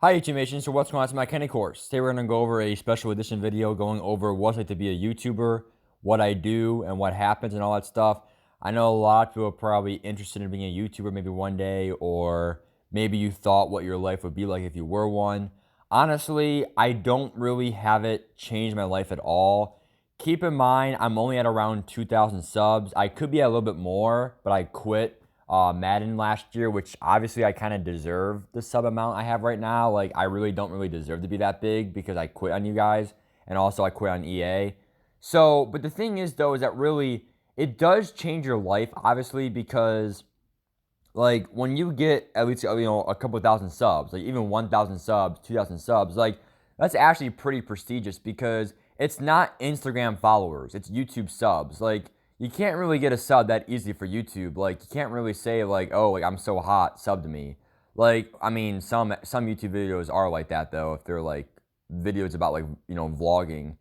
Hi YouTube Nation, so what's going on? It's my Kenny course. Today we're going to go over a special edition video going over what it's like to be a YouTuber, what I do, and what happens and all that stuff. I know a lot of people are probably interested in being a YouTuber maybe one day, or maybe you thought what your life would be like if you were one. Honestly, I don't really have it change my life at all. Keep in mind, I'm only at around 2,000 subs. I could be at a little bit more, but I quit Madden last year, which obviously I kind of deserve the sub amount I have right now. Like, I really don't really deserve to be that big because I quit on you guys, and also I quit on EA. So, but the thing is, though, is that really it does change your life, obviously, because like when you get at least a couple thousand subs, like even 1,000 subs, 2,000 subs, like that's actually pretty prestigious because it's not Instagram followers, it's YouTube subs. Like you can't really get a sub that easy for YouTube. Like you can't really say like, oh, like I'm so hot, sub to me. Like I mean, some YouTube videos are like that though, if they're like videos about like vlogging.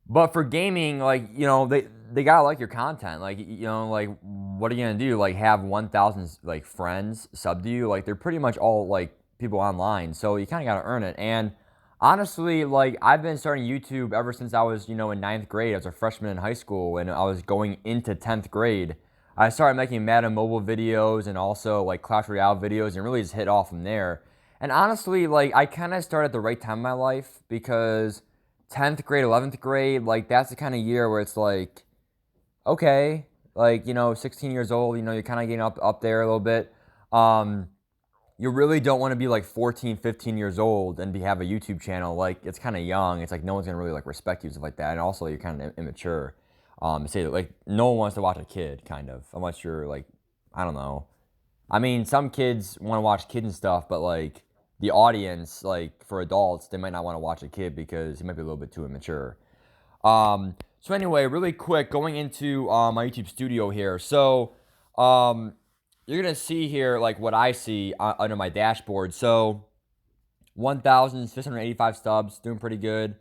But for gaming, like, they gotta like your content. Like, like what are you gonna do? Like have 1,000 like friends sub to you? Like they're pretty much all like people online. So you kinda gotta earn it. And honestly, like I've been starting YouTube ever since I was, in ninth grade. I was a freshman in high school and I was going into 10th grade. I started making Madden Mobile videos and also like Clash Royale videos and really just hit off from there. And honestly, like I kinda started at the right time in my life because 10th grade, 11th grade, like that's the kind of year where it's like, okay, like, 16 years old, you're kind of getting up there a little bit. Um, you really don't want to be like 14, 15 years old and have a YouTube channel. Like, it's kind of young. It's like no one's going to really like respect you, stuff like that. And also, you're kind of immature. Say that, like, no one wants to watch a kid, kind of, unless you're like, I don't know. I mean, some kids want to watch kids and stuff, but like the audience, like for adults, they might not want to watch a kid because he might be a little bit too immature. So anyway, really quick, going into my YouTube studio here. So um, you're gonna see here like what I see under my dashboard. So 1,685 subs, doing pretty good.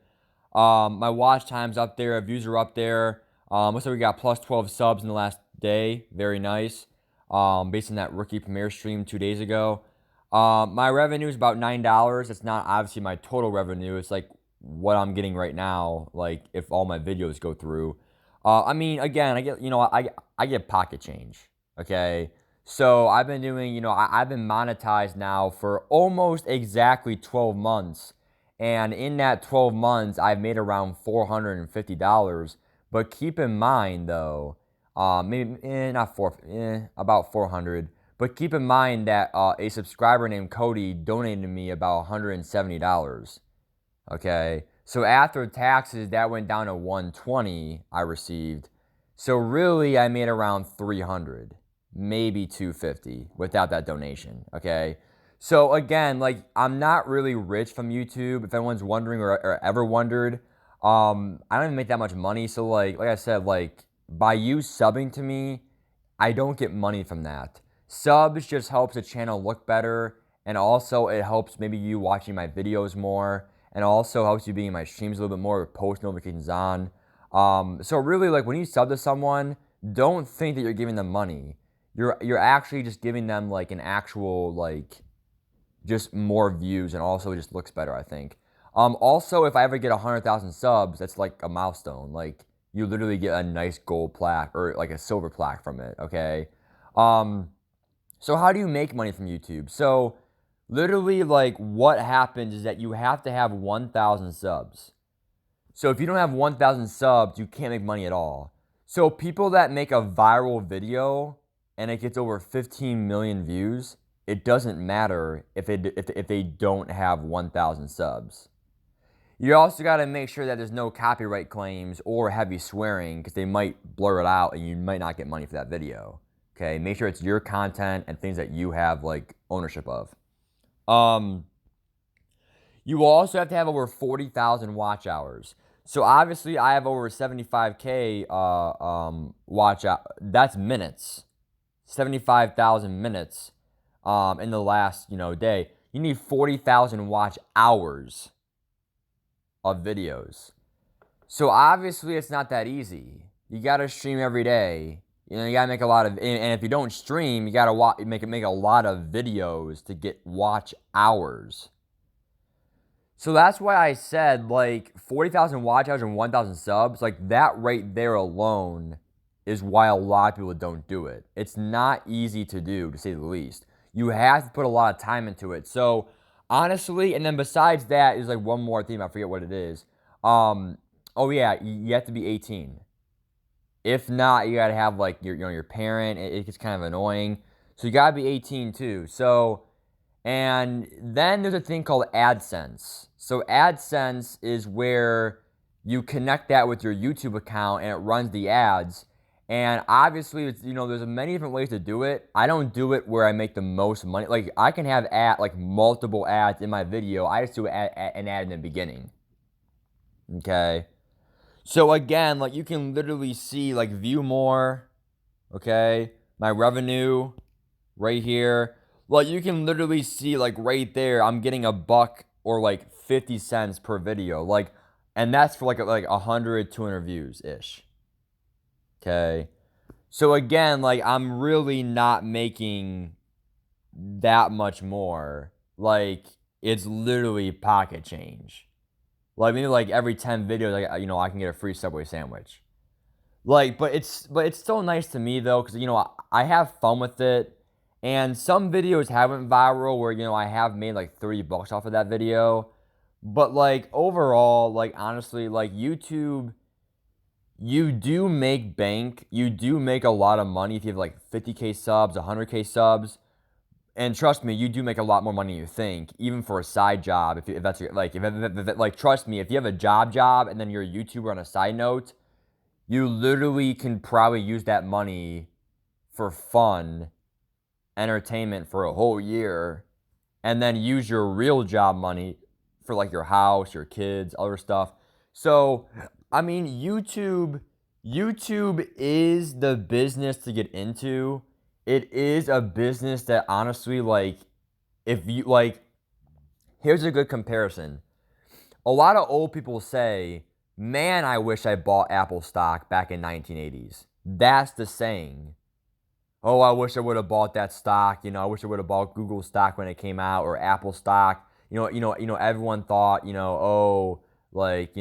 My watch time's up there, views are up there. Looks like we got plus 12 subs in the last day. Very nice. Based on that rookie premiere stream 2 days ago. My revenue is about $9. It's not obviously my total revenue. It's like what I'm getting right now. Like if all my videos go through. I mean, again, I get I get pocket change. Okay. So I've been doing, I've been monetized now for almost exactly 12 months. And in that 12 months, I've made around $450. But keep in mind, though, maybe not about 400. But keep in mind that a subscriber named Cody donated me about $170. Okay, so after taxes, that went down to 120 I received. So really, I made around 300, maybe 250 without that donation. Okay, so again, like I'm not really rich from YouTube. If anyone's wondering or ever wondered, I don't even make that much money. So like I said, like by you subbing to me, I don't get money from that. Subs just helps the channel look better, and also it helps maybe you watching my videos more, and also helps you being in my streams a little bit more with post notifications on. So really, like when you sub to someone, don't think that you're giving them money. You're actually just giving them like an actual like just more views, and also it just looks better, I think. Also, if I ever get 100,000 subs, that's like a milestone. Like you literally get a nice gold plaque or like a silver plaque from it. Okay. Um, so how do you make money from YouTube? So literally, like what happens is that you have to have 1,000 subs. So if you don't have 1,000 subs, you can't make money at all. So people that make a viral video and it gets over 15 million views, it doesn't matter if they don't have 1,000 subs. You also got to make sure that there's no copyright claims or heavy swearing because they might blur it out and you might not get money for that video. Okay, make sure it's your content and things that you have like ownership of. Um, you will also have to have over 40,000 watch hours. So obviously, I have over 75K watch out. That's minutes, 75,000 minutes in the last day. You need 40,000 watch hours of videos. So obviously, it's not that easy. You got to stream every day. You know, you gotta make a lot of, and if you don't stream, you gotta make a lot of videos to get watch hours. So that's why I said like 40,000 watch hours and 1,000 subs, like that right there alone is why a lot of people don't do it. It's not easy to do, to say the least. You have to put a lot of time into it. So honestly, and then besides that is like one more thing, I forget what it is. Oh yeah, you have to be 18. If not, you gotta have like your parent. It gets kind of annoying. So you gotta be 18 too. So and then there's a thing called AdSense. So AdSense is where you connect that with your YouTube account and it runs the ads. And obviously, there's many different ways to do it. I don't do it where I make the most money. Like I can have multiple ads in my video. I just do an ad in the beginning. Okay. So again, like you can literally see like view more. Okay. My revenue right here. Like you can literally see like right there, I'm getting a buck or like 50 cents per video. Like, and that's for like 100, 200 views ish. Okay. So again, like I'm really not making that much more. Like it's literally pocket change. Like maybe like every 10 videos, I can get a free Subway sandwich. Like, but it's still nice to me though, because I have fun with it. And some videos haven't viral where I have made like 30 bucks off of that video. But like overall, like honestly, like YouTube, you do make bank. You do make a lot of money if you have like 50K subs, 100K subs. And trust me, you do make a lot more money than you think, even for a side job. If that's like, like, trust me, if you have a job and then you're a YouTuber on a side note, you literally can probably use that money for fun, entertainment for a whole year, and then use your real job money for like your house, your kids, other stuff. So, I mean, YouTube is the business to get into. It is a business that honestly, like, if you like, here's a good comparison. A lot of old people say, "Man, I wish I bought Apple stock back in 1980s." That's the saying. Oh, I wish I would have bought that stock. I wish I would have bought Google stock when it came out or Apple stock. Everyone thought, like,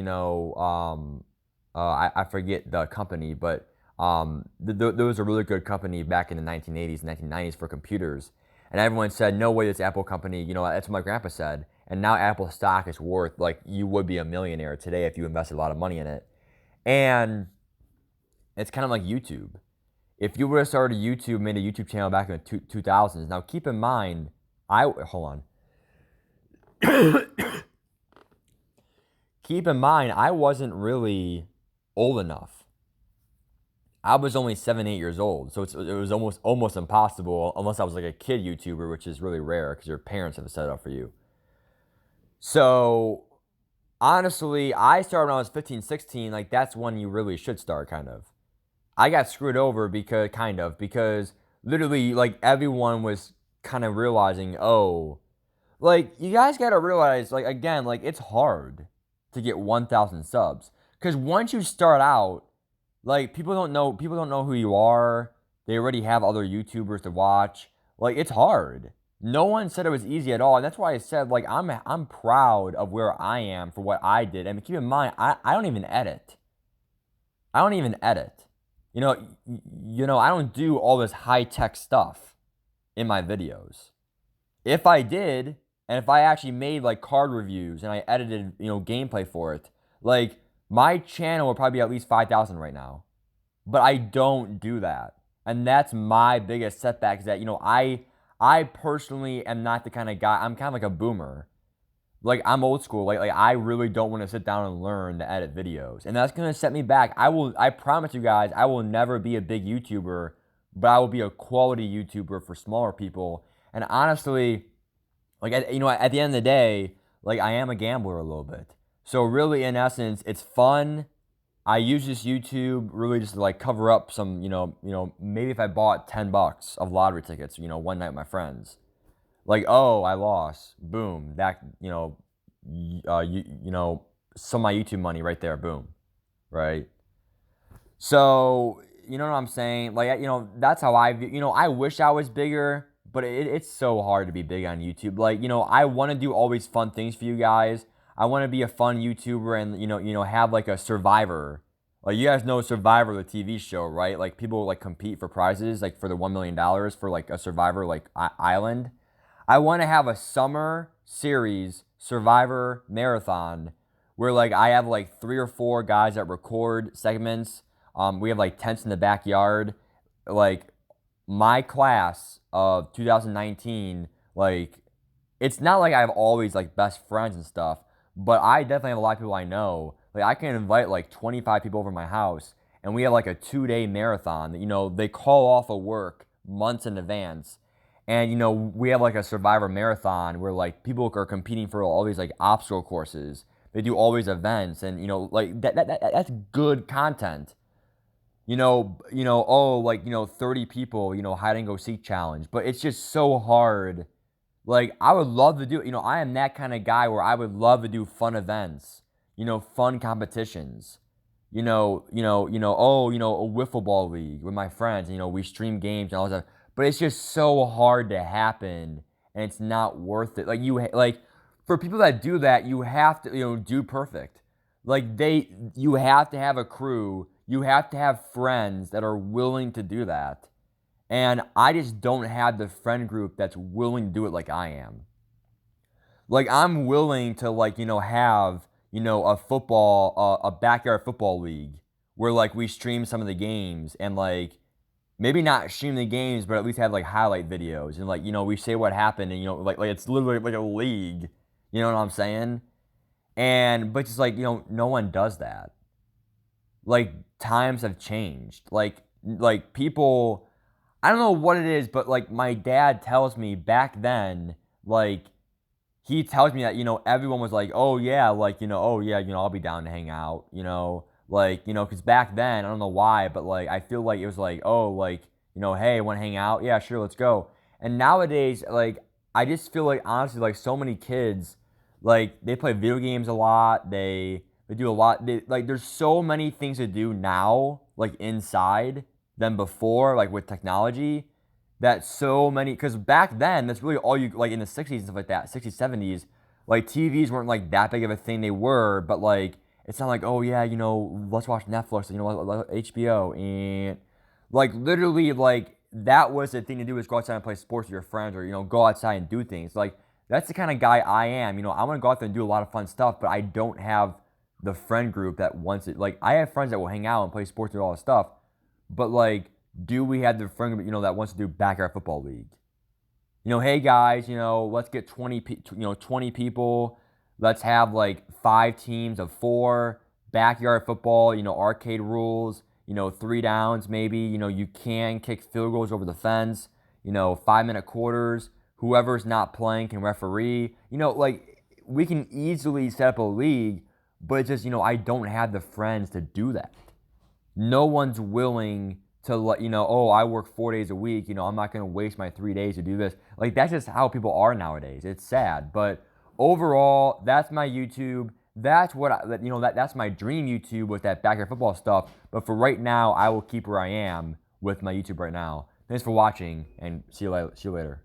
I forget the company, but there was a really good company back in the 1980s, 1990s for computers. And everyone said, no way, this Apple company, that's what my grandpa said. And now Apple stock is worth, like, you would be a millionaire today if you invested a lot of money in it. And it's kind of like YouTube. If you would have started made a YouTube channel back in the 2000s, now keep in mind, hold on. Keep in mind, I wasn't really old enough. I was only 7, 8 years old, so it was almost impossible unless I was like a kid YouTuber, which is really rare because your parents have set it up for you. So honestly, I started when I was 15, 16. Like that's when you really should start, kind of. I got screwed over because literally like everyone was kind of realizing, oh, like you guys got to realize, like, again, like it's hard to get 1,000 subs because once you start out, like people don't know who you are. They already have other YouTubers to watch. Like it's hard. No one said it was easy at all, and that's why I said like I'm proud of where I am for what I did. And keep in mind, I don't even edit. I don't even edit. You know, I don't do all this high-tech stuff in my videos. If I did, and if I actually made like card reviews and I edited, gameplay for it, like my channel would probably be at least 5,000 right now. But I don't do that. And that's my biggest setback is that, I personally am not the kind of guy, I'm kind of like a boomer. Like I'm old school. Like I really don't want to sit down and learn to edit videos. And that's gonna set me back. I promise you guys, I will never be a big YouTuber, but I will be a quality YouTuber for smaller people. And honestly, like at the end of the day, like I am a gambler a little bit. So really in essence, it's fun. I use this YouTube really just to like cover up some, maybe if I bought $10 of lottery tickets, one night with my friends. Like, oh, I lost. Boom. That, some of my YouTube money right there. Boom. Right. So you know what I'm saying? Like, that's how I view, I wish I was bigger, but it's so hard to be big on YouTube. Like, I want to do always fun things for you guys. I want to be a fun YouTuber and, have like a Survivor. Like, you guys know Survivor, the TV show, right? Like, people like compete for prizes, like for the $1 million for like a Survivor, like island. I want to have a summer series Survivor marathon where like I have like 3 or 4 guys that record segments. We have like tents in the backyard. Like my class of 2019, like it's not like I have always like best friends and stuff, but I definitely have a lot of people I know. Like I can invite like 25 people over to my house and we have like a 2-day marathon that, they call off of work months in advance. And we have like a Survivor marathon where like people are competing for all these like obstacle courses. They do all these events and like that's good content. Oh, like, 30 people, hide and go seek challenge. But it's just so hard. Like, I would love to do, I am that kind of guy where I would love to do fun events, fun competitions. A wiffle ball league with my friends, we stream games and all that stuff. But it's just so hard to happen and it's not worth it. Like for people that do that, you have to, do perfect. Like you have to have a crew, you have to have friends that are willing to do that. And I just don't have the friend group that's willing to do it like I am. Like I'm willing to like, have, a backyard football league where like we stream some of the games and like maybe not stream the games, but at least have like highlight videos and like, we say what happened and like it's literally like a league. You know what I'm saying? But just like, no one does that. Like times have changed. Like people, I don't know what it is, but like my dad tells me back then, like he tells me that, everyone was like, oh yeah, like, oh yeah, I'll be down to hang out, like, because back then, I don't know why, but like, I feel like it was like, oh, like, hey, want to hang out? Yeah, sure, let's go. And nowadays, like, I just feel like, honestly, like, so many kids, like, they play video games a lot, they do a lot, like, there's so many things to do now, like, inside than before, like, with technology that so many, because back then that's really all you like in the 60s and stuff like that, 60s 70s, like TVs weren't like that big of a thing. They were, but like it's not like, oh yeah, let's watch Netflix, HBO, and like literally like that was the thing to do, is go outside and play sports with your friends, or go outside and do things. Like that's the kind of guy I am. I want to go out there and do a lot of fun stuff, but I don't have the friend group that wants it. Like I have friends that will hang out and play sports and all this stuff, but like, do we have the friend group, that wants to do backyard football league? Hey guys, let's get 20 people. Let's have like 5 teams of 4, backyard football, arcade rules, 3 downs maybe. You can kick field goals over the fence, 5-minute quarters. Whoever's not playing can referee. Like we can easily set up a league, but it's just, I don't have the friends to do that. No one's willing to let oh, I work 4 days a week, I'm not going to waste my 3 days to do this. Like that's just how people are nowadays. It's sad, but overall, that's my YouTube. That's what that's my dream YouTube with that backyard football stuff. But for right now, I will keep where I am with my YouTube right now. Thanks for watching, and see you later.